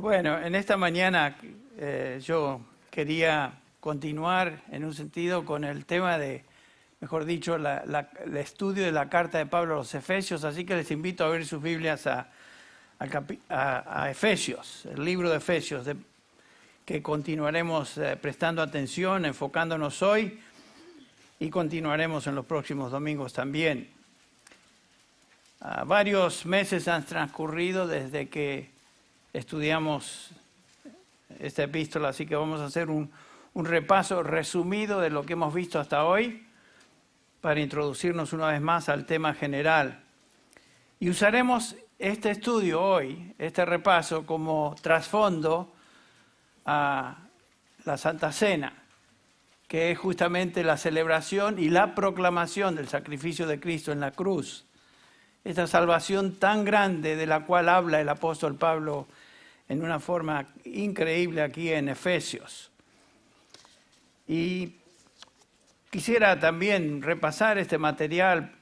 Bueno, en esta mañana yo quería continuar en un sentido con el tema de, mejor dicho, el estudio de la carta de Pablo a los Efesios, así que les invito a abrir sus Biblias a Efesios, el libro de Efesios, que continuaremos prestando atención, enfocándonos hoy y continuaremos en los próximos domingos también. Varios meses han transcurrido desde que estudiamos esta epístola, así que vamos a hacer un repaso resumido de lo que hemos visto hasta hoy para introducirnos una vez más al tema general. Y usaremos este estudio hoy, este repaso, como trasfondo a la Santa Cena, que es justamente la celebración y la proclamación del sacrificio de Cristo en la cruz. Esta salvación tan grande de la cual habla el apóstol Pablo en una forma increíble aquí en Efesios. Y quisiera también repasar este material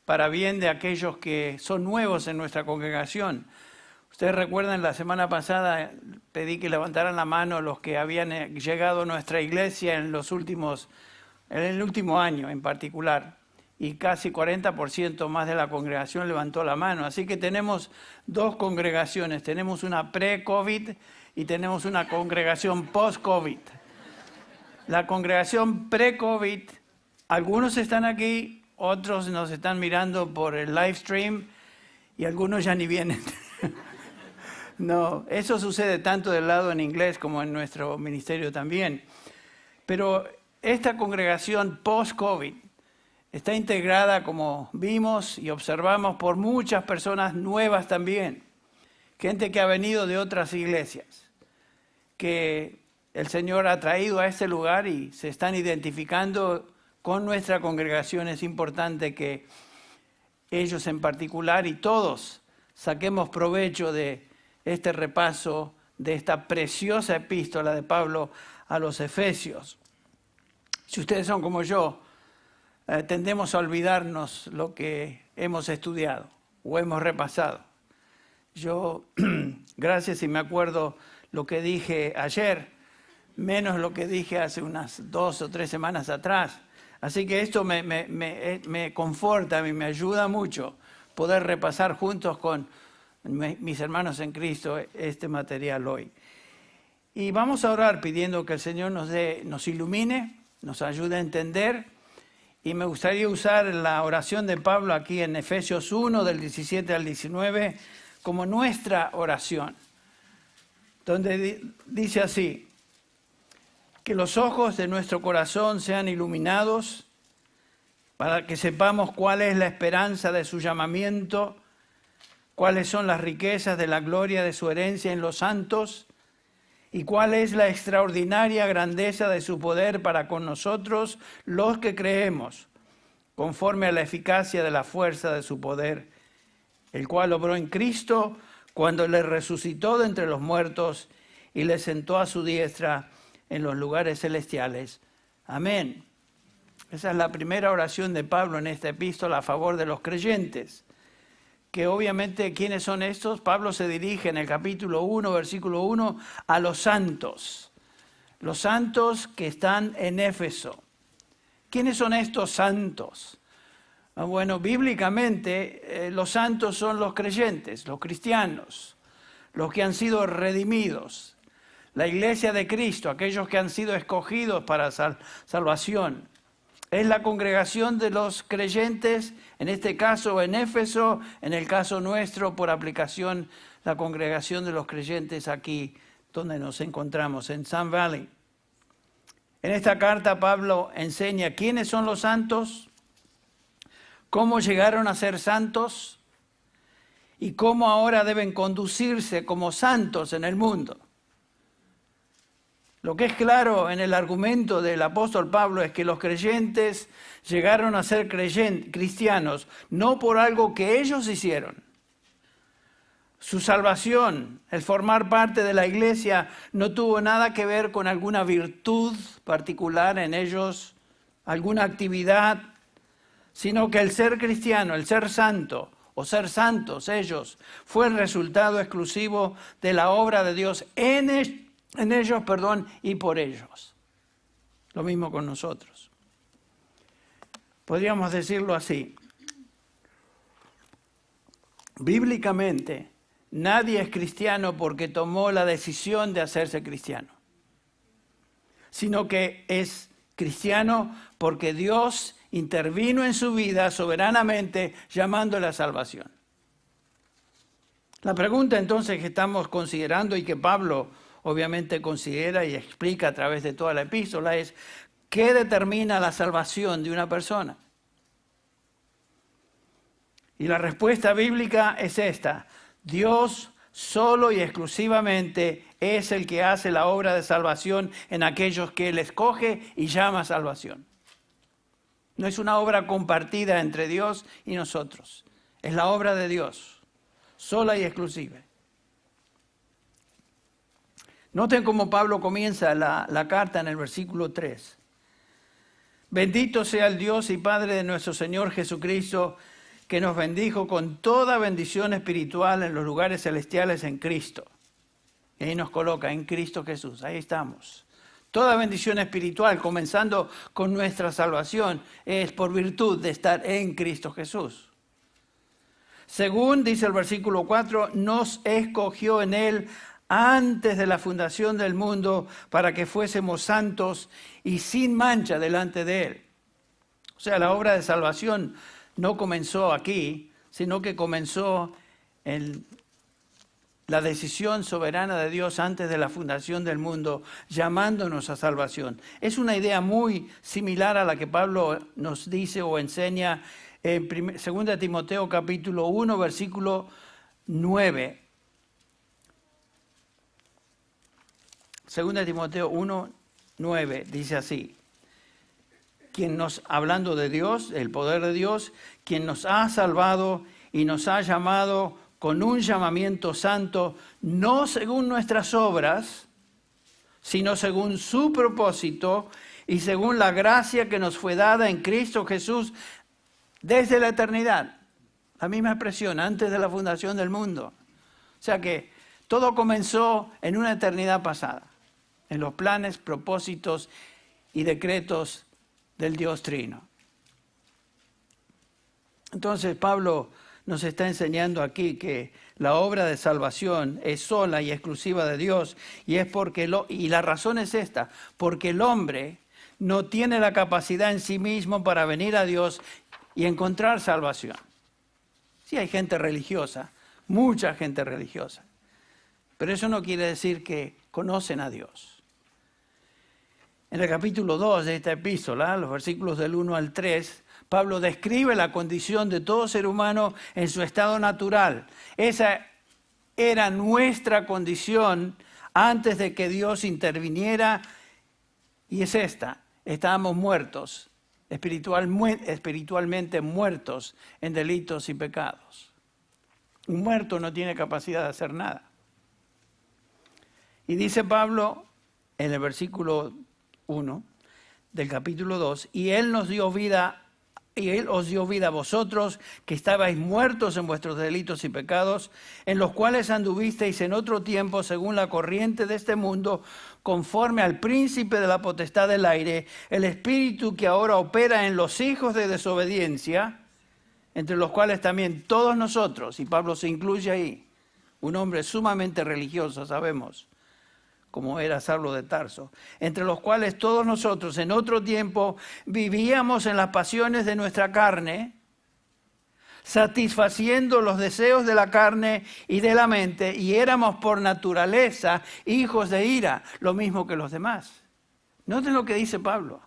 para bien de aquellos que son nuevos en nuestra congregación. Ustedes recuerdan, la semana pasada pedí que levantaran la mano los que habían llegado a nuestra iglesia en el último año en particular. Y casi 40% más de la congregación levantó la mano. Así que tenemos dos congregaciones. Tenemos una pre-COVID y tenemos una congregación post-COVID. La congregación pre-COVID, algunos están aquí, otros nos están mirando por el live stream y algunos ya ni vienen. No, eso sucede tanto del lado en inglés como en nuestro ministerio también. Pero esta congregación post-COVID está integrada, como vimos y observamos, por muchas personas nuevas también. Gente que ha venido de otras iglesias, que el Señor ha traído a este lugar y se están identificando con nuestra congregación. Es importante que ellos en particular y todos saquemos provecho de este repaso, de esta preciosa epístola de Pablo a los Efesios. Si ustedes son como yo, tendemos a olvidarnos lo que hemos estudiado o hemos repasado. Yo, gracias y me acuerdo lo que dije ayer, menos lo que dije hace unas 2 o 3 semanas atrás. Así que esto me conforta, me ayuda mucho poder repasar juntos con mis hermanos en Cristo este material hoy. Y vamos a orar pidiendo que el Señor nos ilumine, nos ayude a entender. Y me gustaría usar la oración de Pablo aquí en Efesios 1, del 17 al 19, como nuestra oración, donde dice así: que los ojos de nuestro corazón sean iluminados para que sepamos cuál es la esperanza de su llamamiento, cuáles son las riquezas de la gloria de su herencia en los santos, y cuál es la extraordinaria grandeza de su poder para con nosotros los que creemos, conforme a la eficacia de la fuerza de su poder, el cual obró en Cristo cuando le resucitó de entre los muertos y le sentó a su diestra en los lugares celestiales. Amén. Esa es la primera oración de Pablo en esta epístola a favor de los creyentes. Que obviamente, ¿quiénes son estos? Pablo se dirige en el capítulo 1, versículo 1, a los santos que están en Éfeso. ¿Quiénes son estos santos? Bueno, bíblicamente los santos son los creyentes, los cristianos, los que han sido redimidos, la iglesia de Cristo, aquellos que han sido escogidos para salvación. Es la congregación de los creyentes, en este caso en Éfeso, en el caso nuestro, por aplicación, la congregación de los creyentes aquí donde nos encontramos, en Sun Valley. En esta carta Pablo enseña quiénes son los santos, cómo llegaron a ser santos y cómo ahora deben conducirse como santos en el mundo. Lo que es claro en el argumento del apóstol Pablo es que los creyentes llegaron a ser cristianos no por algo que ellos hicieron. Su salvación, el formar parte de la iglesia, no tuvo nada que ver con alguna virtud particular en ellos, alguna actividad, sino que el ser cristiano, el ser santo o ser santos ellos, fue el resultado exclusivo de la obra de Dios en ellos, y por ellos. Lo mismo con nosotros. Podríamos decirlo así. Bíblicamente, nadie es cristiano porque tomó la decisión de hacerse cristiano, sino que es cristiano porque Dios intervino en su vida soberanamente llamándole a salvación. La pregunta entonces que estamos considerando y que Pablo obviamente considera y explica a través de toda la epístola es: ¿qué determina la salvación de una persona? Y la respuesta bíblica es esta: Dios solo y exclusivamente es el que hace la obra de salvación en aquellos que Él escoge y llama a salvación. No es una obra compartida entre Dios y nosotros. Es la obra de Dios, sola y exclusiva. Noten cómo Pablo comienza la carta en el versículo 3. Bendito sea el Dios y Padre de nuestro Señor Jesucristo, que nos bendijo con toda bendición espiritual en los lugares celestiales en Cristo. Y ahí nos coloca, en Cristo Jesús, ahí estamos. Toda bendición espiritual, comenzando con nuestra salvación, es por virtud de estar en Cristo Jesús. Según dice el versículo 4, nos escogió en Él antes de la fundación del mundo para que fuésemos santos y sin mancha delante de Él. O sea, la obra de salvación no comenzó aquí, sino que comenzó en la decisión soberana de Dios antes de la fundación del mundo, llamándonos a salvación. Es una idea muy similar a la que Pablo nos dice o enseña en 2 Timoteo capítulo 1, versículo 9. 2 Timoteo 1, 9 dice así: hablando de Dios, el poder de Dios, quien nos ha salvado y nos ha llamado con un llamamiento santo, no según nuestras obras, sino según su propósito y según la gracia que nos fue dada en Cristo Jesús desde la eternidad. La misma expresión, antes de la fundación del mundo. O sea que todo comenzó en una eternidad pasada, en los planes, propósitos y decretos del Dios Trino. Entonces Pablo nos está enseñando aquí que la obra de salvación es sola y exclusiva de Dios, y es y la razón es esta: porque el hombre no tiene la capacidad en sí mismo para venir a Dios y encontrar salvación. Sí, hay gente religiosa, mucha gente religiosa, pero eso no quiere decir que conocen a Dios. En el capítulo 2 de esta epístola, los versículos del 1 al 3, Pablo describe la condición de todo ser humano en su estado natural. Esa era nuestra condición antes de que Dios interviniera, y es esta: estábamos muertos, espiritualmente muertos en delitos y pecados. Un muerto no tiene capacidad de hacer nada. Y dice Pablo en el versículo 1 del capítulo 2, y Él nos dio vida, y Él os dio vida a vosotros, que estabais muertos en vuestros delitos y pecados, en los cuales anduvisteis en otro tiempo según la corriente de este mundo, conforme al príncipe de la potestad del aire, el espíritu que ahora opera en los hijos de desobediencia, entre los cuales también todos nosotros, y Pablo se incluye ahí, un hombre sumamente religioso, sabemos, como era Saulo de Tarso, entre los cuales todos nosotros en otro tiempo vivíamos en las pasiones de nuestra carne, satisfaciendo los deseos de la carne y de la mente, y éramos por naturaleza hijos de ira, lo mismo que los demás. Noten lo que dice Pablo.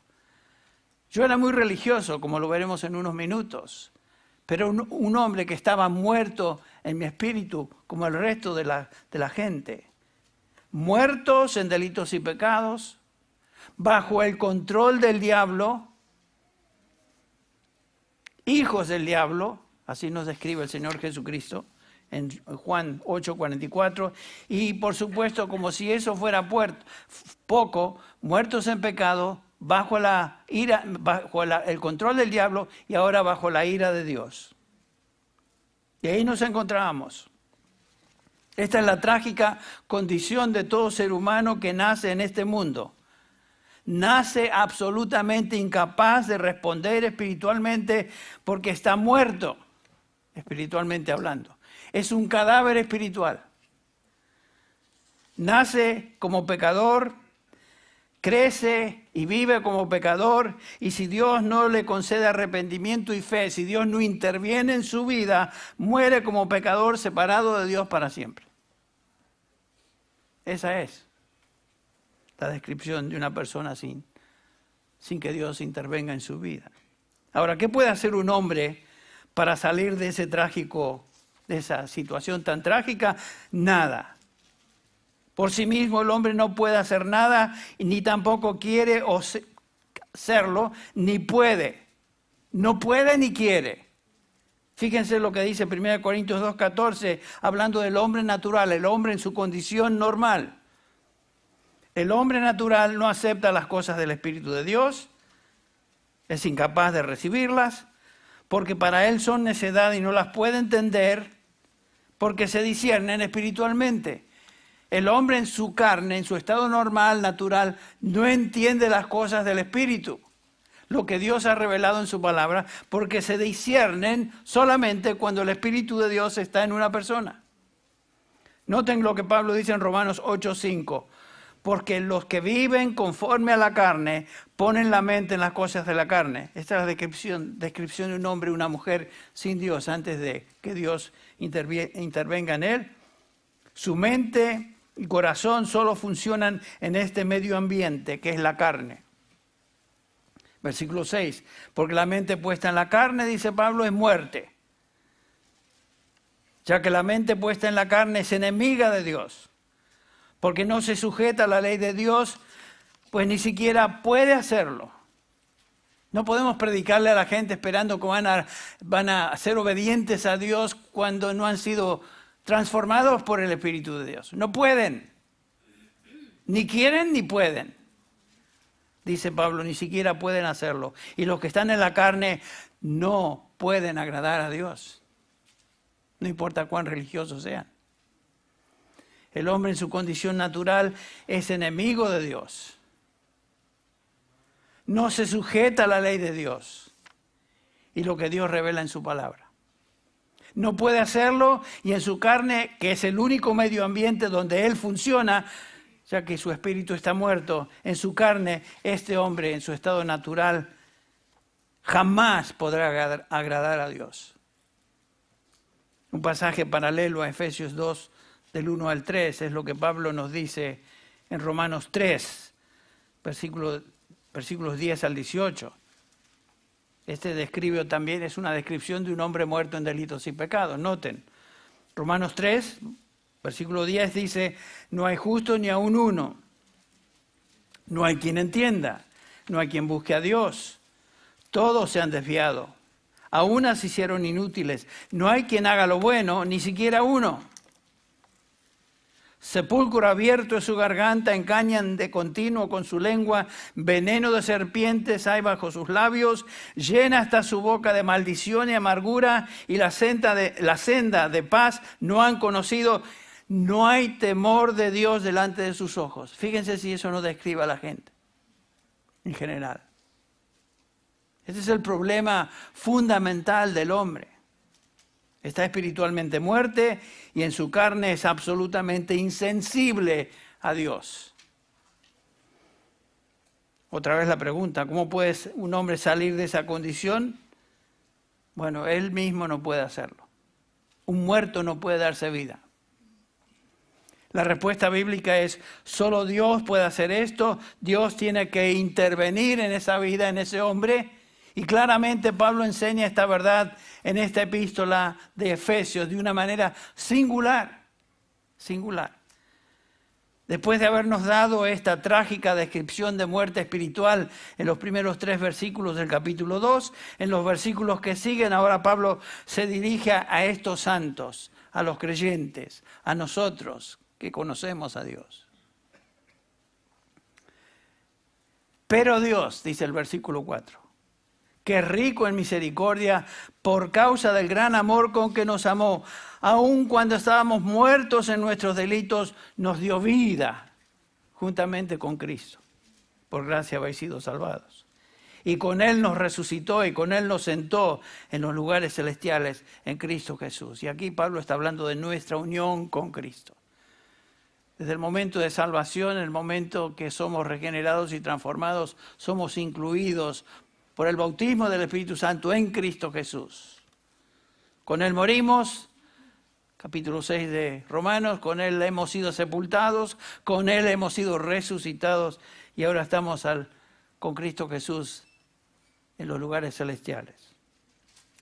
Yo era muy religioso, como lo veremos en unos minutos, pero un hombre que estaba muerto en mi espíritu, como el resto de la gente. Muertos en delitos y pecados, bajo el control del diablo, hijos del diablo, así nos describe el Señor Jesucristo en Juan 8:44, y por supuesto, como si eso fuera poco, muertos en pecado, bajo la ira, el control del diablo, y ahora bajo la ira de Dios. Y ahí nos encontramos. Esta es la trágica condición de todo ser humano que nace en este mundo. Nace absolutamente incapaz de responder espiritualmente porque está muerto, espiritualmente hablando. Es un cadáver espiritual. Nace como pecador, crece y vive como pecador, y si Dios no le concede arrepentimiento y fe, si Dios no interviene en su vida, muere como pecador separado de Dios para siempre. Esa es la descripción de una persona sin que Dios intervenga en su vida. Ahora, ¿qué puede hacer un hombre para salir de esa situación tan trágica? Nada. Por sí mismo el hombre no puede hacer nada, ni tampoco quiere hacerlo, ni puede. No puede ni quiere. Fíjense lo que dice 1 Corintios 2:14, hablando del hombre natural, el hombre en su condición normal. El hombre natural no acepta las cosas del Espíritu de Dios, es incapaz de recibirlas, porque para él son necedad y no las puede entender, porque se disciernen espiritualmente. El hombre en su carne, en su estado normal, natural, no entiende las cosas del Espíritu, lo que Dios ha revelado en su palabra, porque se disciernen solamente cuando el Espíritu de Dios está en una persona. Noten lo que Pablo dice en Romanos 8:5. Porque los que viven conforme a la carne ponen la mente en las cosas de la carne. Esta es la descripción de un hombre y una mujer sin Dios antes de que Dios intervenga en él. Su mente y corazón solo funcionan en este medio ambiente que es la carne. Versículo 6. Porque la mente puesta en la carne, dice Pablo, es muerte. Ya que la mente puesta en la carne es enemiga de Dios. Porque no se sujeta a la ley de Dios, pues ni siquiera puede hacerlo. No podemos predicarle a la gente esperando que van a ser obedientes a Dios cuando no han sido transformados por el Espíritu de Dios. No pueden. Ni quieren ni pueden. Dice Pablo, ni siquiera pueden hacerlo. Y los que están en la carne no pueden agradar a Dios. No importa cuán religiosos sean. El hombre en su condición natural es enemigo de Dios. No se sujeta a la ley de Dios y lo que Dios revela en su palabra. No puede hacerlo y en su carne, que es el único medio ambiente donde él funciona, ya que su espíritu está muerto, en su carne, este hombre en su estado natural jamás podrá agradar a Dios. Un pasaje paralelo a Efesios 2, del 1 al 3, es lo que Pablo nos dice en Romanos 3, versículos 10 al 18. Este describe también, es una descripción de un hombre muerto en delitos y pecados. Noten, Romanos 3, versículo 10 dice, no hay justo ni aun uno, no hay quien entienda, no hay quien busque a Dios, todos se han desviado, a unas se hicieron inútiles, no hay quien haga lo bueno, ni siquiera uno. Sepulcro abierto es su garganta, engañan de continuo con su lengua, veneno de serpientes hay bajo sus labios, llena está su boca de maldición y amargura, y la senda de paz no han conocido. No hay temor de Dios delante de sus ojos. Fíjense si eso no describe a la gente, en general. Ese es el problema fundamental del hombre. Está espiritualmente muerto y en su carne es absolutamente insensible a Dios. Otra vez la pregunta, ¿cómo puede un hombre salir de esa condición? Bueno, él mismo no puede hacerlo. Un muerto no puede darse vida. La respuesta bíblica es, solo Dios puede hacer esto, Dios tiene que intervenir en esa vida, en ese hombre. Y claramente Pablo enseña esta verdad en esta epístola de Efesios de una manera singular. Después de habernos dado esta trágica descripción de muerte espiritual en los primeros 3 versículos del capítulo 2, en los versículos que siguen, ahora Pablo se dirige a estos santos, a los creyentes, a nosotros que conocemos a Dios. Pero Dios, dice el versículo 4, que es rico en misericordia, por causa del gran amor con que nos amó, aun cuando estábamos muertos en nuestros delitos, nos dio vida juntamente con Cristo. Por gracia habéis sido salvados. Y con Él nos resucitó y con Él nos sentó en los lugares celestiales en Cristo Jesús. Y aquí Pablo está hablando de nuestra unión con Cristo. Desde el momento de salvación, el momento que somos regenerados y transformados, somos incluidos por el bautismo del Espíritu Santo en Cristo Jesús. Con Él morimos, capítulo 6 de Romanos, con Él hemos sido sepultados, con Él hemos sido resucitados y ahora estamos con Cristo Jesús en los lugares celestiales.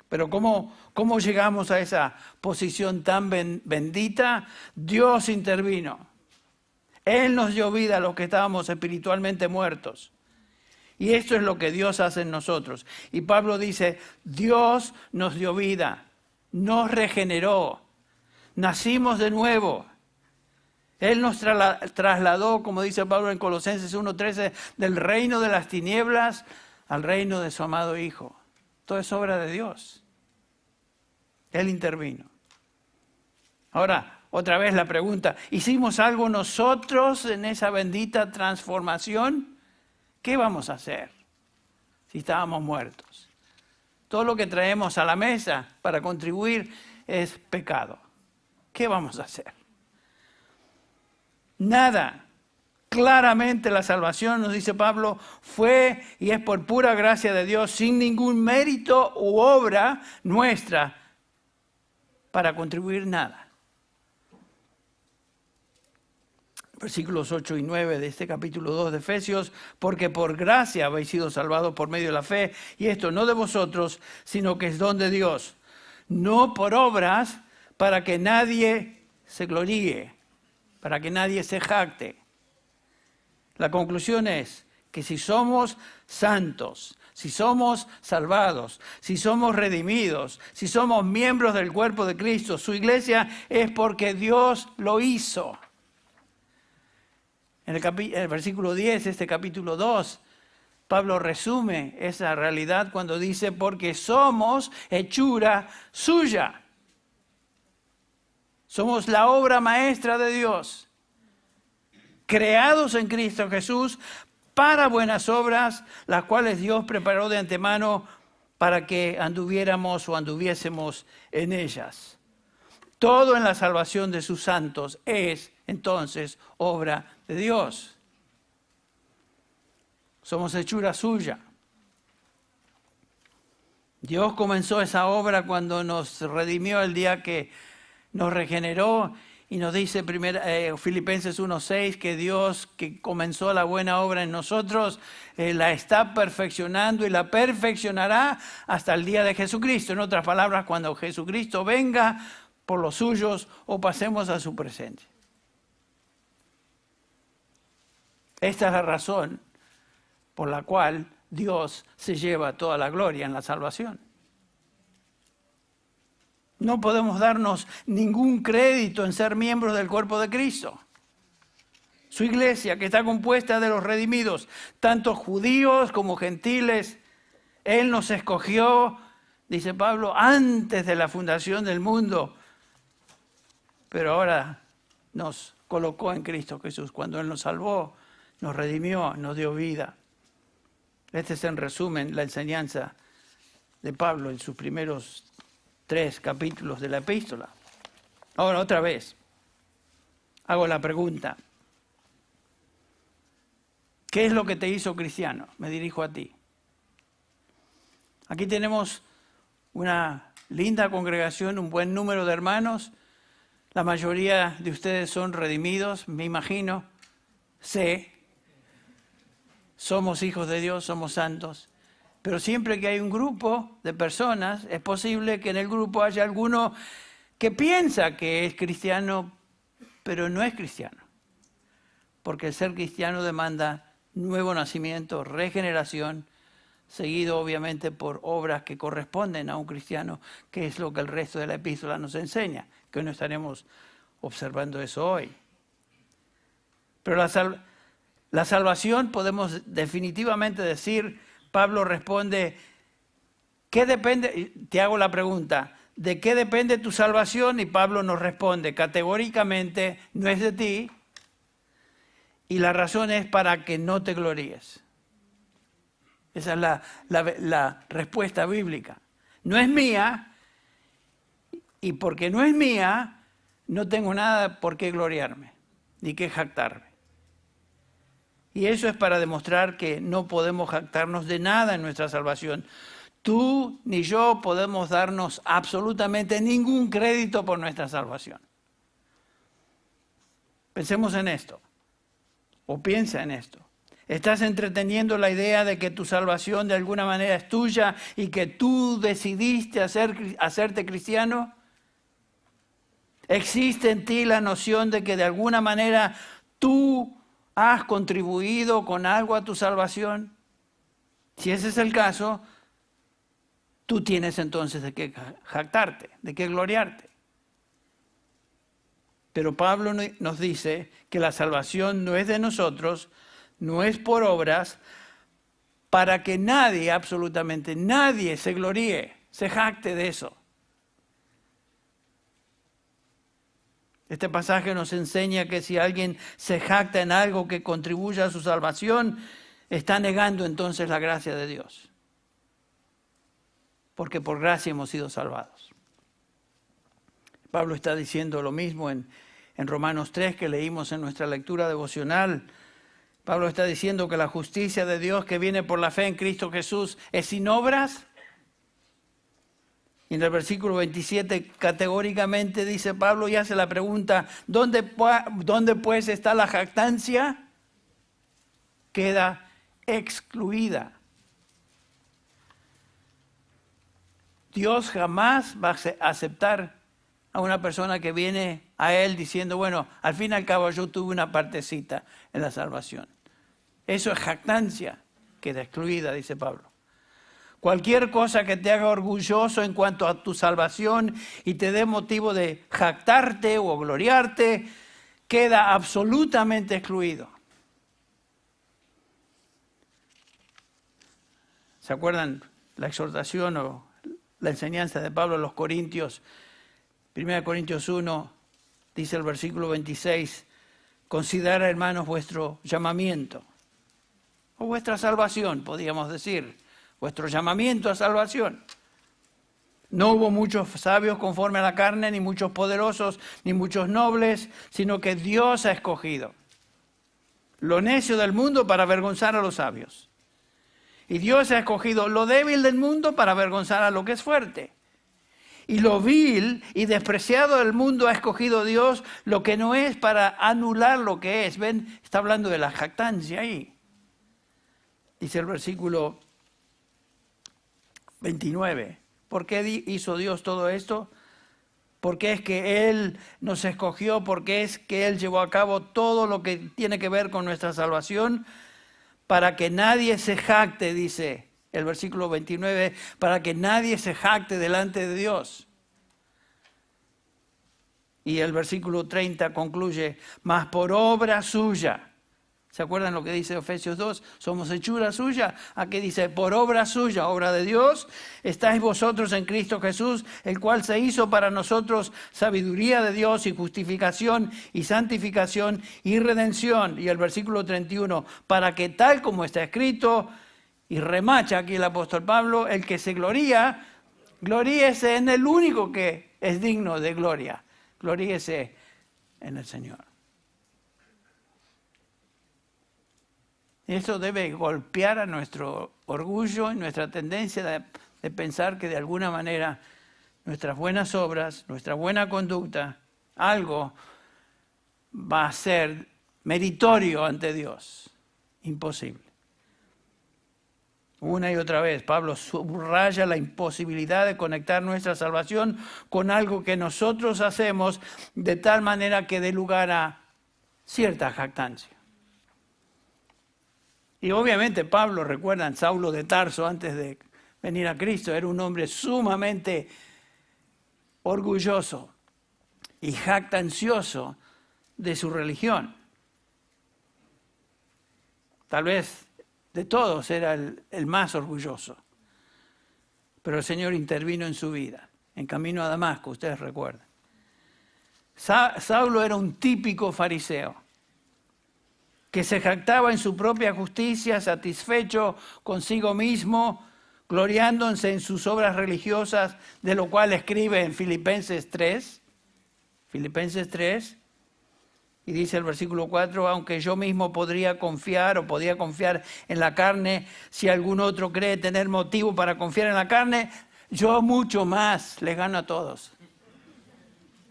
Pero ¿cómo llegamos a esa posición tan bendita? Dios intervino. Él nos dio vida a los que estábamos espiritualmente muertos. Y esto es lo que Dios hace en nosotros. Y Pablo dice, Dios nos dio vida, nos regeneró, nacimos de nuevo. Él nos trasladó, como dice Pablo en Colosenses 1:13, del reino de las tinieblas al reino de su amado Hijo. Todo es obra de Dios. Él intervino. Ahora, otra vez la pregunta, ¿hicimos algo nosotros en esa bendita transformación? ¿Qué vamos a hacer si estábamos muertos? Todo lo que traemos a la mesa para contribuir es pecado. ¿Qué vamos a hacer? Nada. Claramente la salvación, nos dice Pablo, fue y es por pura gracia de Dios, sin ningún mérito u obra nuestra para contribuir nada. Versículos 8 y 9 de este capítulo 2 de Efesios, porque por gracia habéis sido salvados por medio de la fe, y esto no de vosotros, sino que es don de Dios, no por obras para que nadie se gloríe, para que nadie se jacte. La conclusión es que si somos santos, si somos salvados, si somos redimidos, si somos miembros del cuerpo de Cristo, su iglesia, es porque Dios lo hizo. En el versículo 10, este capítulo 2, Pablo resume esa realidad cuando dice, porque somos hechura suya. Somos la obra maestra de Dios, creados en Cristo Jesús para buenas obras, las cuales Dios preparó de antemano para que anduviésemos en ellas. Todo en la salvación de sus santos es entonces obra de Dios. Somos hechura suya. Dios comenzó esa obra cuando nos redimió el día que nos regeneró y nos dice Filipenses 1:6 que Dios que comenzó la buena obra en nosotros la está perfeccionando y la perfeccionará hasta el día de Jesucristo. En otras palabras, cuando Jesucristo venga por los suyos o pasemos a su presencia. Esta es la razón por la cual Dios se lleva toda la gloria en la salvación. No podemos darnos ningún crédito en ser miembros del cuerpo de Cristo. Su iglesia, que está compuesta de los redimidos, tanto judíos como gentiles, Él nos escogió, dice Pablo, antes de la fundación del mundo, pero ahora nos colocó en Cristo Jesús. Cuando Él nos salvó, nos redimió, nos dio vida. Este es en resumen la enseñanza de Pablo en sus primeros 3 capítulos de la epístola. Ahora otra vez, hago la pregunta. ¿Qué es lo que te hizo cristiano? Me dirijo a ti. Aquí tenemos una linda congregación, un buen número de hermanos. La mayoría de ustedes son redimidos, me imagino. Sé. Somos hijos de Dios, somos santos. Pero siempre que hay un grupo de personas, es posible que en el grupo haya alguno que piensa que es cristiano, pero no es cristiano. Porque el ser cristiano demanda nuevo nacimiento, regeneración, seguido obviamente por obras que corresponden a un cristiano, que es lo que el resto de la epístola nos enseña, que no estaremos observando eso hoy. Pero la salvación, podemos definitivamente decir, Pablo responde, ¿Qué depende? Te hago la pregunta, ¿de qué depende tu salvación? Y Pablo nos responde categóricamente, no es de ti, y la razón es para que no te gloríes. Esa es la respuesta bíblica. No es mía, y porque no es mía, no tengo nada por qué gloriarme, ni qué jactarme. Y eso es para demostrar que no podemos jactarnos de nada en nuestra salvación. Tú ni yo podemos darnos absolutamente ningún crédito por nuestra salvación. Pensemos en esto, o piensa en esto. ¿Estás entreteniendo la idea de que tu salvación de alguna manera es tuya y que tú decidiste hacerte cristiano? ¿Existe en ti la noción de que de alguna manera tú has contribuido con algo a tu salvación? Si ese es el caso, tú tienes entonces de qué jactarte, de qué gloriarte. Pero Pablo nos dice que la salvación no es de nosotros, no es por obras, para que nadie, absolutamente nadie, se gloríe, se jacte de eso. Este pasaje nos enseña que si alguien se jacta en algo que contribuya a su salvación, está negando entonces la gracia de Dios. Porque por gracia hemos sido salvados. Pablo está diciendo lo mismo en Romanos 3 que leímos en nuestra lectura devocional. Pablo está diciendo que la justicia de Dios que viene por la fe en Cristo Jesús es sin obras. Y en el versículo 27 categóricamente dice Pablo y hace la pregunta, ¿dónde pues está la jactancia? Queda excluida. Dios jamás va a aceptar a una persona que viene a Él diciendo, bueno, al fin y al cabo yo tuve una partecita en la salvación. Eso es jactancia, queda excluida, dice Pablo. Cualquier cosa que te haga orgulloso en cuanto a tu salvación y te dé motivo de jactarte o gloriarte, queda absolutamente excluido. ¿Se acuerdan la exhortación o la enseñanza de Pablo a los Corintios? 1 Corintios 1, dice el versículo 26, considera, hermanos, vuestro llamamiento, o vuestra salvación, podríamos decir, vuestro llamamiento a salvación. No hubo muchos sabios conforme a la carne, ni muchos poderosos, ni muchos nobles, sino que Dios ha escogido lo necio del mundo para avergonzar a los sabios. Y Dios ha escogido lo débil del mundo para avergonzar a lo que es fuerte. Y lo vil y despreciado del mundo ha escogido Dios lo que no es para anular lo que es. Ven, está hablando de la jactancia ahí. Dice el versículo 29. ¿Por qué hizo Dios todo esto? Porque es que Él nos escogió, porque es que Él llevó a cabo todo lo que tiene que ver con nuestra salvación, para que nadie se jacte, dice el versículo 29, para que nadie se jacte delante de Dios. Y el versículo 30 concluye, mas por obra suya. ¿Se acuerdan lo que dice Efesios 2? Somos hechura suya. Aquí dice, por obra suya, obra de Dios, estáis vosotros en Cristo Jesús, el cual se hizo para nosotros sabiduría de Dios y justificación y santificación y redención. Y el versículo 31, para que tal como está escrito, y remacha aquí el apóstol Pablo, el que se gloría, gloríese en el único que es digno de gloria. Gloríese en el Señor. Eso debe golpear a nuestro orgullo y nuestra tendencia de pensar que de alguna manera nuestras buenas obras, nuestra buena conducta, algo va a ser meritorio ante Dios. Imposible. Una y otra vez, Pablo subraya la imposibilidad de conectar nuestra salvación con algo que nosotros hacemos de tal manera que dé lugar a cierta jactancia. Y obviamente Pablo, recuerdan, Saulo de Tarso antes de venir a Cristo, era un hombre sumamente orgulloso y jactancioso de su religión. Tal vez de todos era el más orgulloso. pero el Señor intervino en su vida, en camino a Damasco, ustedes recuerdan. Saulo era un típico fariseo, que se jactaba en su propia justicia, satisfecho consigo mismo, gloriándose en sus obras religiosas, de lo cual escribe en Filipenses 3, y dice el versículo 4, aunque yo mismo podía confiar en la carne, si algún otro cree tener motivo para confiar en la carne, yo mucho más les gano a todos.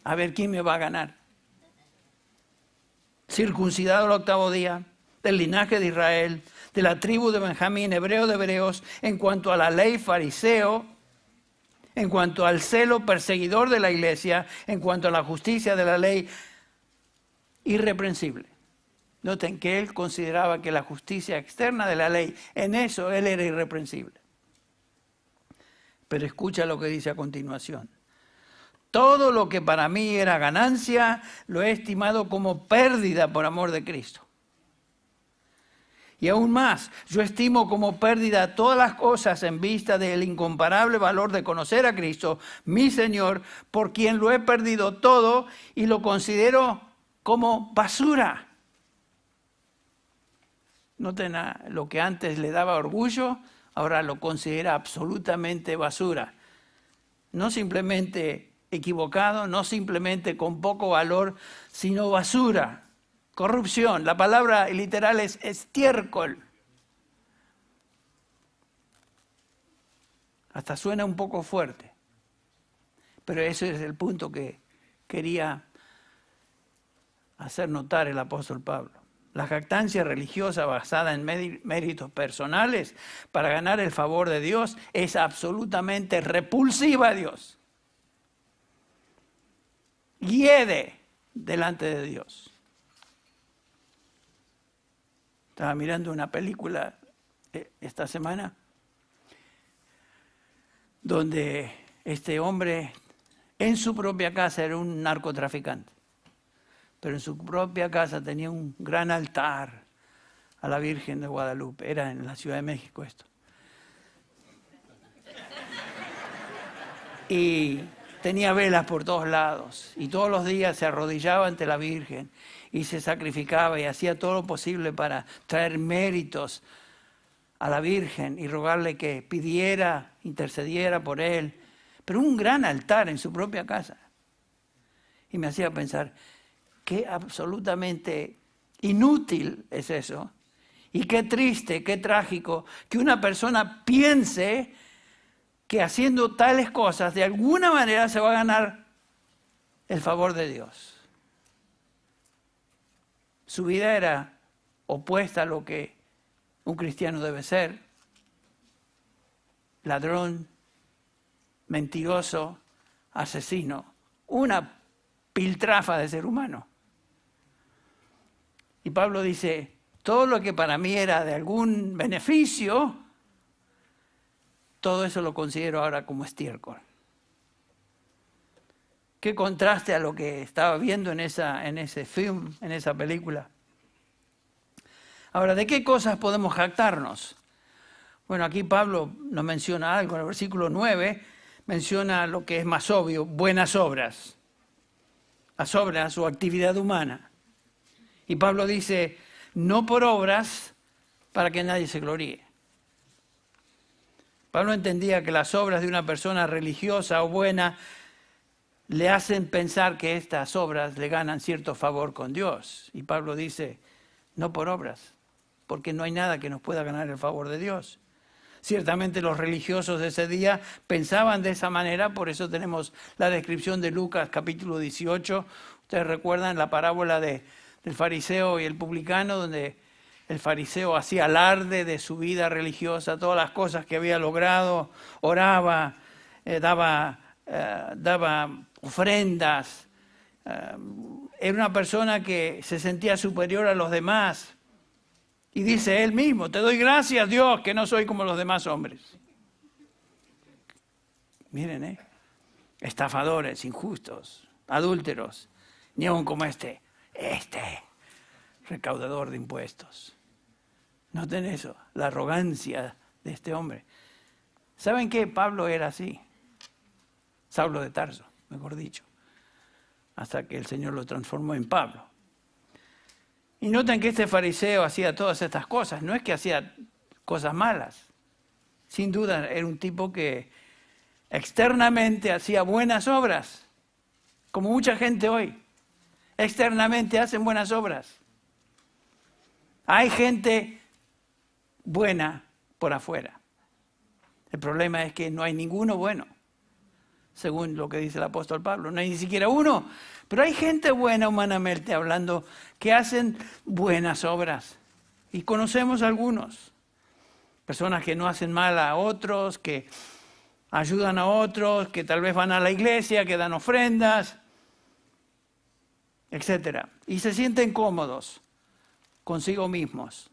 A ver quién me va a ganar. Circuncidado al 8º día, del linaje de Israel, de la tribu de Benjamín, hebreo de hebreos, en cuanto a la ley fariseo, en cuanto al celo perseguidor de la iglesia, en cuanto a la justicia de la ley, irreprensible. Noten que él consideraba que la justicia externa de la ley, en eso él era irreprensible. Pero escucha lo que dice a continuación. Todo lo que para mí era ganancia, lo he estimado como pérdida por amor de Cristo. Y aún más, yo estimo como pérdida todas las cosas en vista del incomparable valor de conocer a Cristo, mi Señor, por quien lo he perdido todo y lo considero como basura. Noten, lo que antes le daba orgullo, ahora lo considera absolutamente basura. No simplemente equivocado, no simplemente con poco valor, sino basura. Corrupción, la palabra literal es estiércol. Hasta suena un poco fuerte, pero ese es el punto que quería hacer notar el apóstol Pablo. La jactancia religiosa basada en méritos personales para ganar el favor de Dios es absolutamente repulsiva a Dios. Hiede delante de Dios. Estaba mirando una película esta semana donde este hombre en su propia casa era un narcotraficante, pero en su propia casa tenía un gran altar a la Virgen de Guadalupe. Era en la Ciudad de México esto. Y tenía velas por todos lados y todos los días se arrodillaba ante la Virgen y se sacrificaba y hacía todo lo posible para traer méritos a la Virgen y rogarle que pidiera, intercediera por él. Pero un gran altar en su propia casa. Y me hacía pensar, qué absolutamente inútil es eso. Y qué triste, qué trágico que una persona piense que haciendo tales cosas de alguna manera se va a ganar el favor de Dios. Su vida era opuesta a lo que un cristiano debe ser. Ladrón, mentiroso, asesino, una piltrafa de ser humano. Y Pablo dice, todo lo que para mí era de algún beneficio, todo eso lo considero ahora como estiércol. Qué contraste a lo que estaba viendo en ese film, en esa película. Ahora, ¿de qué cosas podemos jactarnos? Bueno, aquí Pablo nos menciona algo, en el versículo 9 menciona lo que es más obvio, buenas obras. Las obras o actividad humana. Y Pablo dice, no por obras para que nadie se gloríe. Pablo entendía que las obras de una persona religiosa o buena le hacen pensar que estas obras le ganan cierto favor con Dios. Y Pablo dice, no por obras, porque no hay nada que nos pueda ganar el favor de Dios. Ciertamente los religiosos de ese día pensaban de esa manera, por eso tenemos la descripción de Lucas capítulo 18. Ustedes recuerdan la parábola del fariseo y el publicano, donde el fariseo hacía alarde de su vida religiosa, todas las cosas que había logrado, oraba, daba ofrendas. Era una persona que se sentía superior a los demás. Y dice él mismo, te doy gracias, Dios, que no soy como los demás hombres. Miren, estafadores, injustos, adúlteros, ni aun como este recaudador de impuestos. Noten eso, la arrogancia de este hombre. ¿Saben qué? Pablo era así. Saulo de Tarso, mejor dicho. Hasta que el Señor lo transformó en Pablo. Y noten que este fariseo hacía todas estas cosas. No es que hacía cosas malas. Sin duda era un tipo que externamente hacía buenas obras. Como mucha gente hoy. Externamente hacen buenas obras. Hay gente buena por afuera. El problema es que no hay ninguno bueno, según lo que dice el apóstol Pablo. No hay ni siquiera uno. Pero hay gente buena humanamente hablando que hacen buenas obras. Y conocemos algunos. Personas que no hacen mal a otros, que ayudan a otros, que tal vez van a la iglesia, que dan ofrendas, etc. Y se sienten cómodos consigo mismos.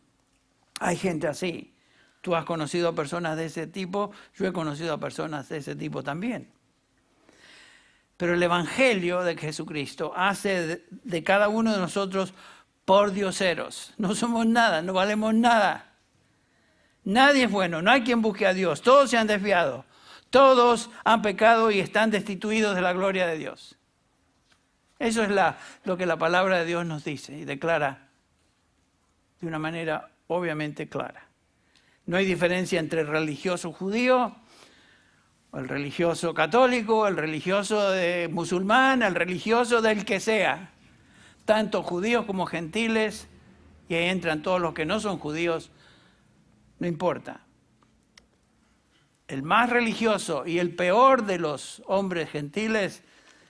Hay gente así. Tú has conocido a personas de ese tipo, yo he conocido a personas de ese tipo también. Pero el Evangelio de Jesucristo hace de cada uno de nosotros pordioseros. No somos nada, no valemos nada. Nadie es bueno, no hay quien busque a Dios. Todos se han desviado. Todos han pecado y están destituidos de la gloria de Dios. Eso es lo que la palabra de Dios nos dice y declara de una manera obviamente clara. No hay diferencia entre el religioso judío, el religioso católico, el religioso musulmán, el religioso del que sea. Tanto judíos como gentiles, y ahí entran todos los que no son judíos, no importa. El más religioso y el peor de los hombres gentiles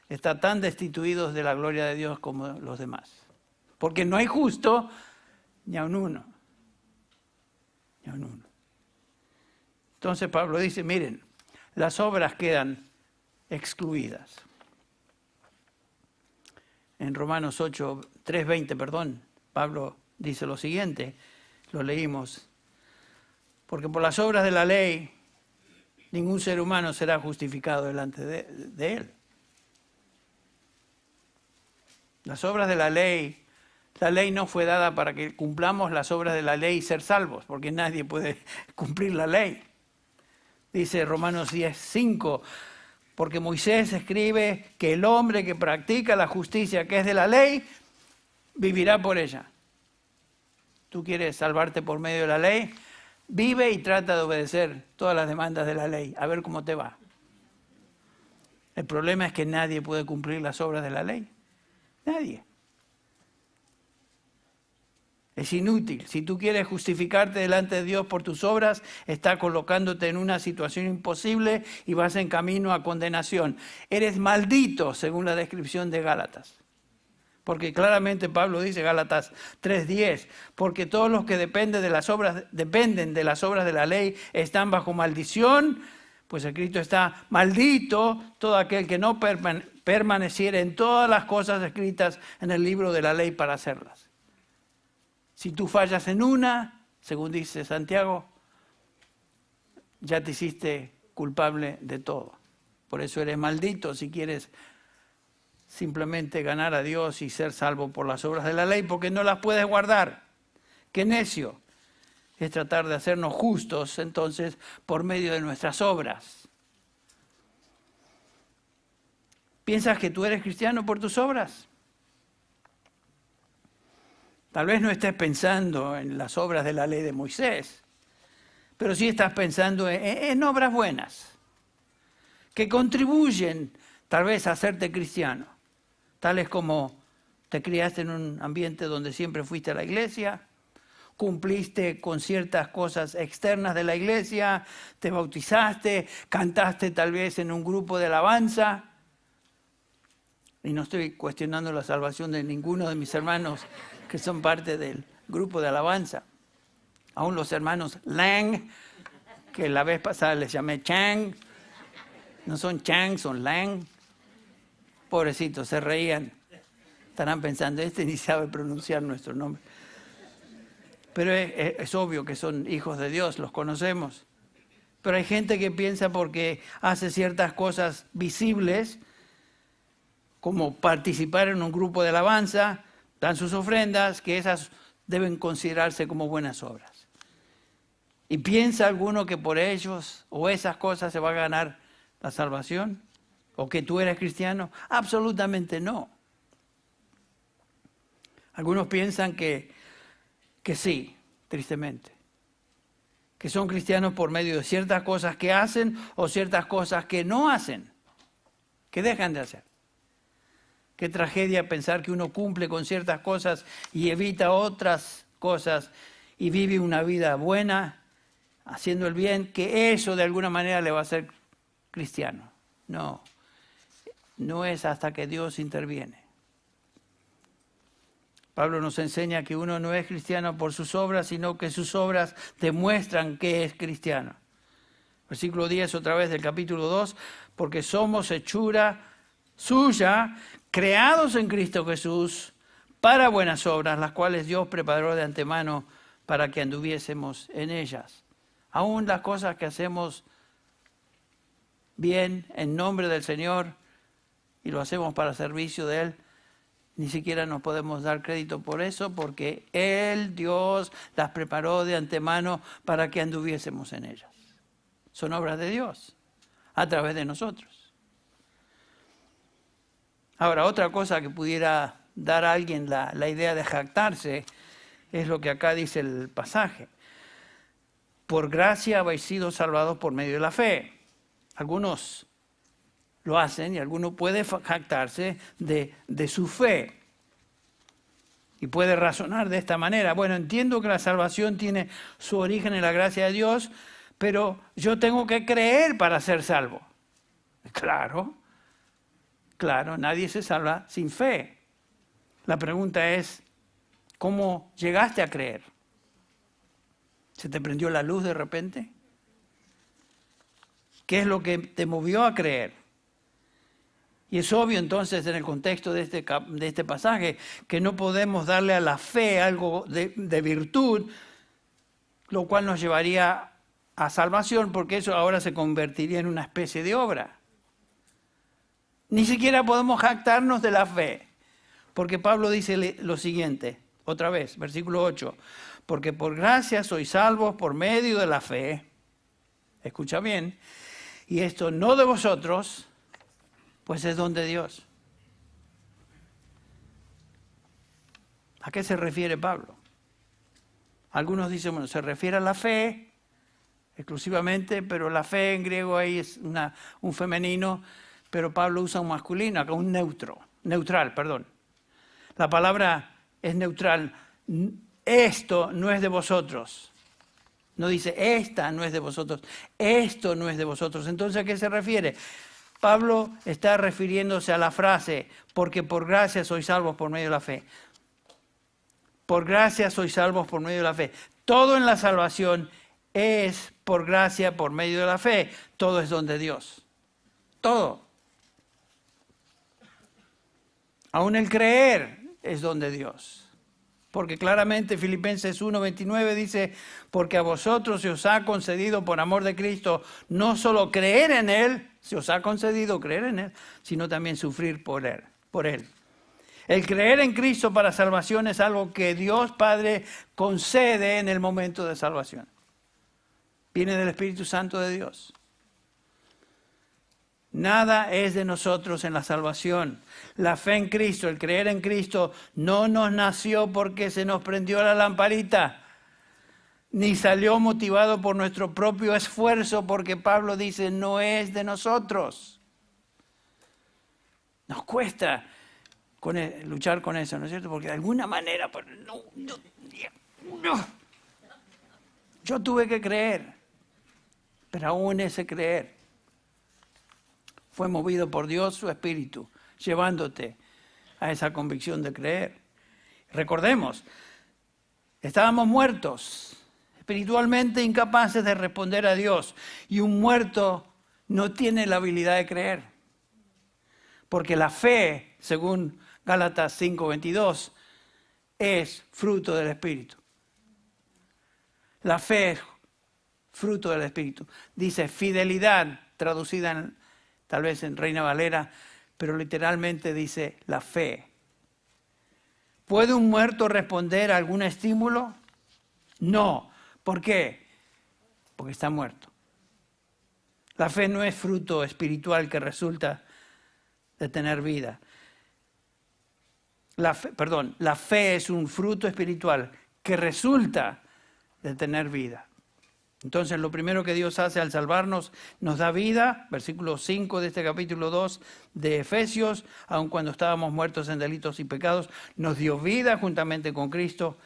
está tan destituidos de la gloria de Dios como los demás. Porque no hay justo ni aun uno. Ni aun uno. Entonces Pablo dice, miren, las obras quedan excluidas. En Romanos 3:20, Pablo dice lo siguiente, lo leímos. Porque por las obras de la ley, ningún ser humano será justificado delante de él. Las obras de la ley no fue dada para que cumplamos las obras de la ley y ser salvos, porque nadie puede cumplir la ley. Dice Romanos 10:5, porque Moisés escribe que el hombre que practica la justicia que es de la ley, vivirá por ella. ¿Tú quieres salvarte por medio de la ley? Vive y trata de obedecer todas las demandas de la ley, a ver cómo te va. El problema es que nadie puede cumplir las obras de la ley. Nadie. Es inútil. Si tú quieres justificarte delante de Dios por tus obras, está colocándote en una situación imposible y vas en camino a condenación. Eres maldito, según la descripción de Gálatas. Porque claramente Pablo dice, Gálatas 3:10, porque todos los que dependen de las obras de la ley están bajo maldición, pues escrito está, maldito todo aquel que no permaneciera en todas las cosas escritas en el libro de la ley para hacerlas. Si tú fallas en una, según dice Santiago, ya te hiciste culpable de todo. Por eso eres maldito si quieres simplemente ganar a Dios y ser salvo por las obras de la ley, porque no las puedes guardar. ¡Qué necio! Es tratar de hacernos justos, entonces, por medio de nuestras obras. ¿Piensas que tú eres cristiano por tus obras? Tal vez no estés pensando en las obras de la ley de Moisés, pero sí estás pensando en obras buenas, que contribuyen tal vez a hacerte cristiano, tales como te criaste en un ambiente donde siempre fuiste a la iglesia, cumpliste con ciertas cosas externas de la iglesia, te bautizaste, cantaste tal vez en un grupo de alabanza. Y no estoy cuestionando la salvación de ninguno de mis hermanos que son parte del grupo de alabanza. Aún los hermanos Lang, que la vez pasada les llamé Chang, no son Chang, son Lang. Pobrecitos, se reían. Estarán pensando, ni sabe pronunciar nuestro nombre. Pero es obvio que son hijos de Dios, los conocemos. Pero hay gente que piensa porque hace ciertas cosas visibles, como participar en un grupo de alabanza, dan sus ofrendas, que esas deben considerarse como buenas obras. ¿Y piensa alguno que por ellos o esas cosas se va a ganar la salvación? ¿O que tú eres cristiano? Absolutamente no. Algunos piensan que sí, tristemente. Que son cristianos por medio de ciertas cosas que hacen o ciertas cosas que no hacen, que dejan de hacer. Qué tragedia pensar que uno cumple con ciertas cosas y evita otras cosas y vive una vida buena, haciendo el bien, que eso de alguna manera le va a hacer cristiano. No, no es hasta que Dios interviene. Pablo nos enseña que uno no es cristiano por sus obras, sino que sus obras demuestran que es cristiano. Versículo 10 otra vez del capítulo 2, porque somos hechura suya, creados en Cristo Jesús, para buenas obras, las cuales Dios preparó de antemano para que anduviésemos en ellas. Aún las cosas que hacemos bien en nombre del Señor y lo hacemos para servicio de Él, ni siquiera nos podemos dar crédito por eso, porque Él, Dios, las preparó de antemano para que anduviésemos en ellas. Son obras de Dios, a través de nosotros. Ahora, otra cosa que pudiera dar a alguien la idea de jactarse, es lo que acá dice el pasaje. Por gracia habéis sido salvados por medio de la fe. Algunos lo hacen y alguno puede jactarse de su fe. Y puede razonar de esta manera. Bueno, entiendo que la salvación tiene su origen en la gracia de Dios, pero yo tengo que creer para ser salvo. Claro, nadie se salva sin fe. La pregunta es, ¿cómo llegaste a creer? ¿Se te prendió la luz de repente? ¿Qué es lo que te movió a creer? Y es obvio entonces en el contexto de este pasaje que no podemos darle a la fe algo de virtud, lo cual nos llevaría a salvación, porque eso ahora se convertiría en una especie de obra. Ni siquiera podemos jactarnos de la fe, porque Pablo dice lo siguiente, otra vez, versículo 8, porque por gracia sois salvos por medio de la fe, escucha bien, y esto no de vosotros, pues es don de Dios. ¿A qué se refiere Pablo? Algunos dicen, bueno, se refiere a la fe exclusivamente, pero la fe en griego ahí es un femenino, pero Pablo usa un masculino, acá un neutral. La palabra es neutral. Esto no es de vosotros. No dice, esta no es de vosotros, esto no es de vosotros. Entonces, ¿a qué se refiere? Pablo está refiriéndose a la frase, porque por gracia sois salvos por medio de la fe. Por gracia sois salvos por medio de la fe. Todo en la salvación es por gracia, por medio de la fe. Todo es don de Dios. Todo. Aún el creer es don de Dios. Porque claramente Filipenses 1:29 dice, porque a vosotros se os ha concedido por amor de Cristo no solo creer en Él, se os ha concedido creer en Él, sino también sufrir por Él. El creer en Cristo para salvación es algo que Dios Padre concede en el momento de salvación. Viene del Espíritu Santo de Dios. Nada es de nosotros en la salvación. La fe en Cristo, el creer en Cristo, no nos nació porque se nos prendió la lamparita, ni salió motivado por nuestro propio esfuerzo, porque Pablo dice, no es de nosotros. Nos cuesta luchar con eso, ¿no es cierto? Porque de alguna manera, no. Yo tuve que creer, pero aún ese creer fue movido por Dios, su Espíritu, llevándote a esa convicción de creer. Recordemos, estábamos muertos, espiritualmente incapaces de responder a Dios, y un muerto no tiene la habilidad de creer. Porque la fe, según Gálatas 5:22, es fruto del Espíritu. La fe es fruto del Espíritu. Dice fidelidad, traducida tal vez en Reina Valera, pero literalmente dice la fe. ¿Puede un muerto responder a algún estímulo? No. ¿Por qué? porque está muerto. La fe no es fruto espiritual que resulta de tener vida. La fe es un fruto espiritual que resulta de tener vida. Entonces, lo primero que Dios hace al salvarnos, nos da vida, versículo 5 de este capítulo 2 de Efesios, aun cuando estábamos muertos en delitos y pecados, nos dio vida juntamente con Cristo,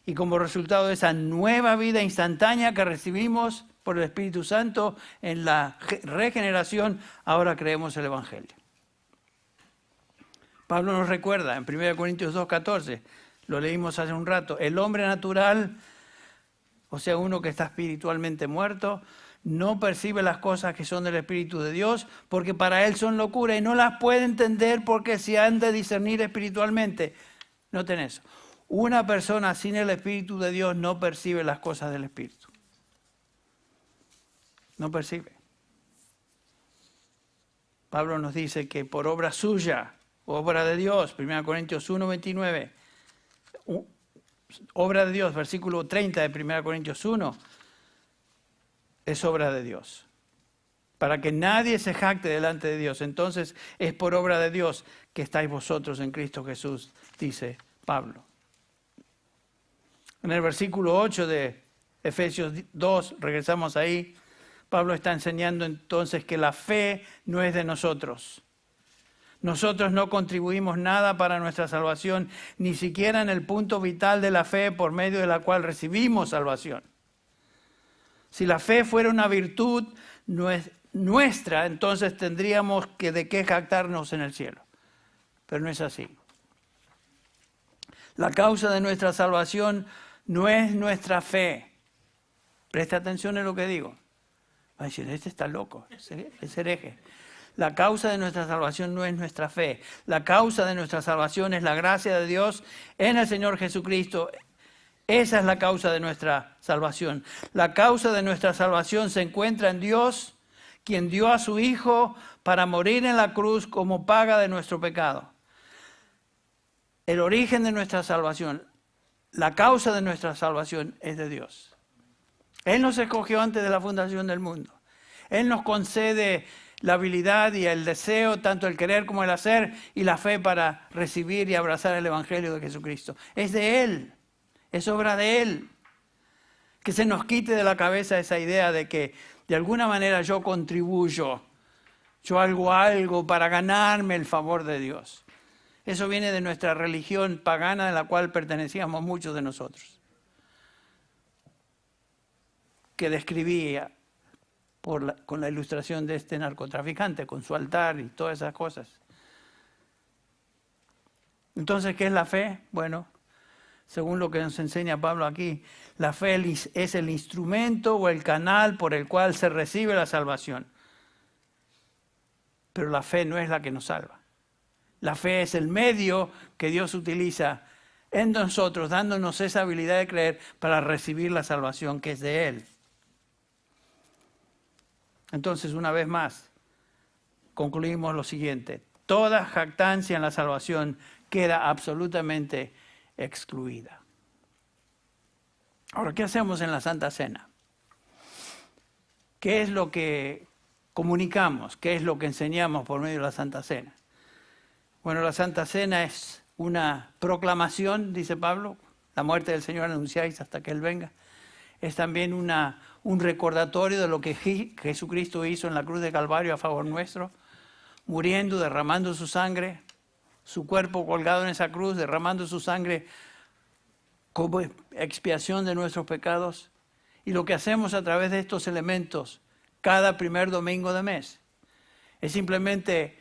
y como resultado de esa nueva vida instantánea que recibimos por el Espíritu Santo en la regeneración, ahora creemos el Evangelio. Pablo nos recuerda en 1 Corintios 2:14, lo leímos hace un rato, el hombre natural, o sea, uno que está espiritualmente muerto, no percibe las cosas que son del Espíritu de Dios, porque para él son locura y no las puede entender porque se han de discernir espiritualmente. Noten eso. Una persona sin el Espíritu de Dios no percibe las cosas del Espíritu. No percibe. Pablo nos dice que por obra suya, obra de Dios, 1 Corintios 1:29, obra de Dios, versículo 30 de 1 Corintios 1, es obra de Dios. Para que nadie se jacte delante de Dios. Entonces es por obra de Dios que estáis vosotros en Cristo Jesús, dice Pablo. En el versículo 8 de Efesios 2, regresamos ahí, Pablo está enseñando entonces que la fe no es de nosotros. Nosotros no contribuimos nada para nuestra salvación, ni siquiera en el punto vital de la fe por medio de la cual recibimos salvación. Si la fe fuera una virtud nuestra, entonces tendríamos que de qué jactarnos en el cielo. Pero no es así. La causa de nuestra salvación no es nuestra fe. Presta atención en lo que digo. Va a decir, este está loco, es hereje. La causa de nuestra salvación no es nuestra fe. La causa de nuestra salvación es la gracia de Dios en el Señor Jesucristo. Esa es la causa de nuestra salvación. La causa de nuestra salvación se encuentra en Dios, quien dio a su Hijo para morir en la cruz como paga de nuestro pecado. El origen de nuestra salvación, la causa de nuestra salvación es de Dios. Él nos escogió antes de la fundación del mundo. Él nos concede la habilidad y el deseo, tanto el querer como el hacer, y la fe para recibir y abrazar el Evangelio de Jesucristo. Es de Él, es obra de Él. Que se nos quite de la cabeza esa idea de que de alguna manera yo contribuyo, yo hago algo para ganarme el favor de Dios. Eso viene de nuestra religión pagana de la cual pertenecíamos muchos de nosotros, que describía con la ilustración de este narcotraficante, con su altar y todas esas cosas. Entonces, ¿qué es la fe? Bueno, según lo que nos enseña Pablo aquí, la fe es el instrumento o el canal por el cual se recibe la salvación. Pero la fe no es la que nos salva. La fe es el medio que Dios utiliza en nosotros, dándonos esa habilidad de creer para recibir la salvación que es de Él. Entonces, una vez más, concluimos lo siguiente. Toda jactancia en la salvación queda absolutamente excluida. Ahora, ¿qué hacemos en la Santa Cena? ¿Qué es lo que comunicamos? ¿Qué es lo que enseñamos por medio de la Santa Cena? Bueno, la Santa Cena es una proclamación, dice Pablo, la muerte del Señor anunciáis hasta que Él venga. Es también un recordatorio de lo que Jesucristo hizo en la cruz de Calvario a favor nuestro, muriendo, derramando su sangre, su cuerpo colgado en esa cruz, derramando su sangre como expiación de nuestros pecados. Y lo que hacemos a través de estos elementos cada primer domingo de mes es simplemente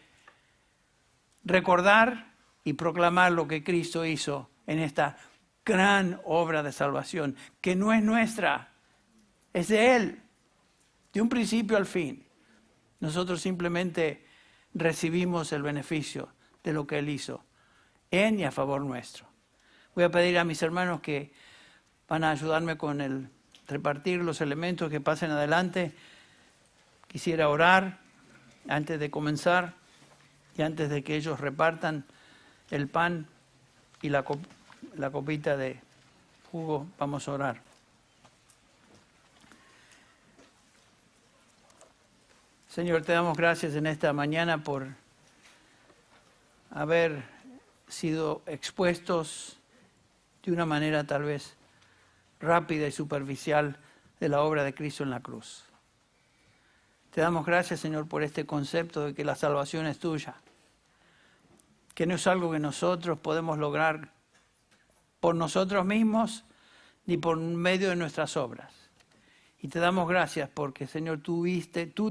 recordar y proclamar lo que Cristo hizo en esta gran obra de salvación, que no es nuestra, es de Él, de un principio al fin. Nosotros simplemente recibimos el beneficio de lo que Él hizo en y a favor nuestro. Voy a pedir a mis hermanos que van a ayudarme con el repartir los elementos que pasen adelante. Quisiera orar antes de comenzar y antes de que ellos repartan el pan y la copita de jugo, vamos a orar. Señor, te damos gracias en esta mañana por haber sido expuestos de una manera tal vez rápida y superficial de la obra de Cristo en la cruz. Te damos gracias, Señor, por este concepto de que la salvación es tuya, que no es algo que nosotros podemos lograr por nosotros mismos ni por medio de nuestras obras. Y te damos gracias porque, Señor, tú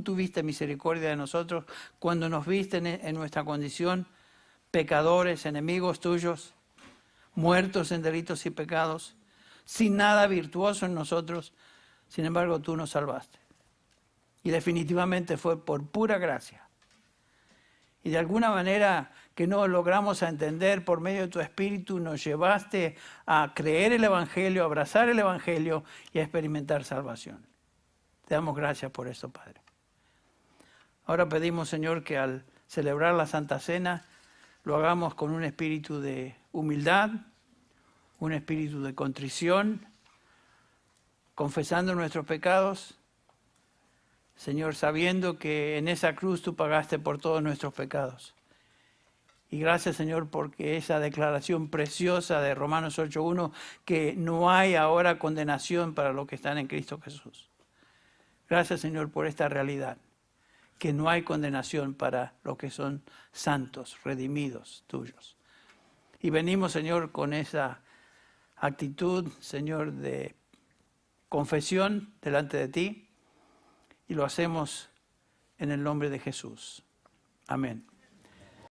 tuviste misericordia de nosotros cuando nos viste en nuestra condición, pecadores, enemigos tuyos, muertos en delitos y pecados, sin nada virtuoso en nosotros. Sin embargo, tú nos salvaste. Y definitivamente fue por pura gracia. Y de alguna manera que no logramos entender, por medio de tu Espíritu nos llevaste a creer el Evangelio, a abrazar el Evangelio y a experimentar salvación. Te damos gracias por eso, Padre. Ahora pedimos, Señor, que al celebrar la Santa Cena lo hagamos con un espíritu de humildad, un espíritu de contrición, confesando nuestros pecados, Señor, sabiendo que en esa cruz tú pagaste por todos nuestros pecados. Y gracias, Señor, porque esa declaración preciosa de Romanos 8:1, que no hay ahora condenación para los que están en Cristo Jesús. Gracias, Señor, por esta realidad, que no hay condenación para los que son santos, redimidos tuyos. Y venimos, Señor, con esa actitud, Señor, de confesión delante de ti, y lo hacemos en el nombre de Jesús. Amén.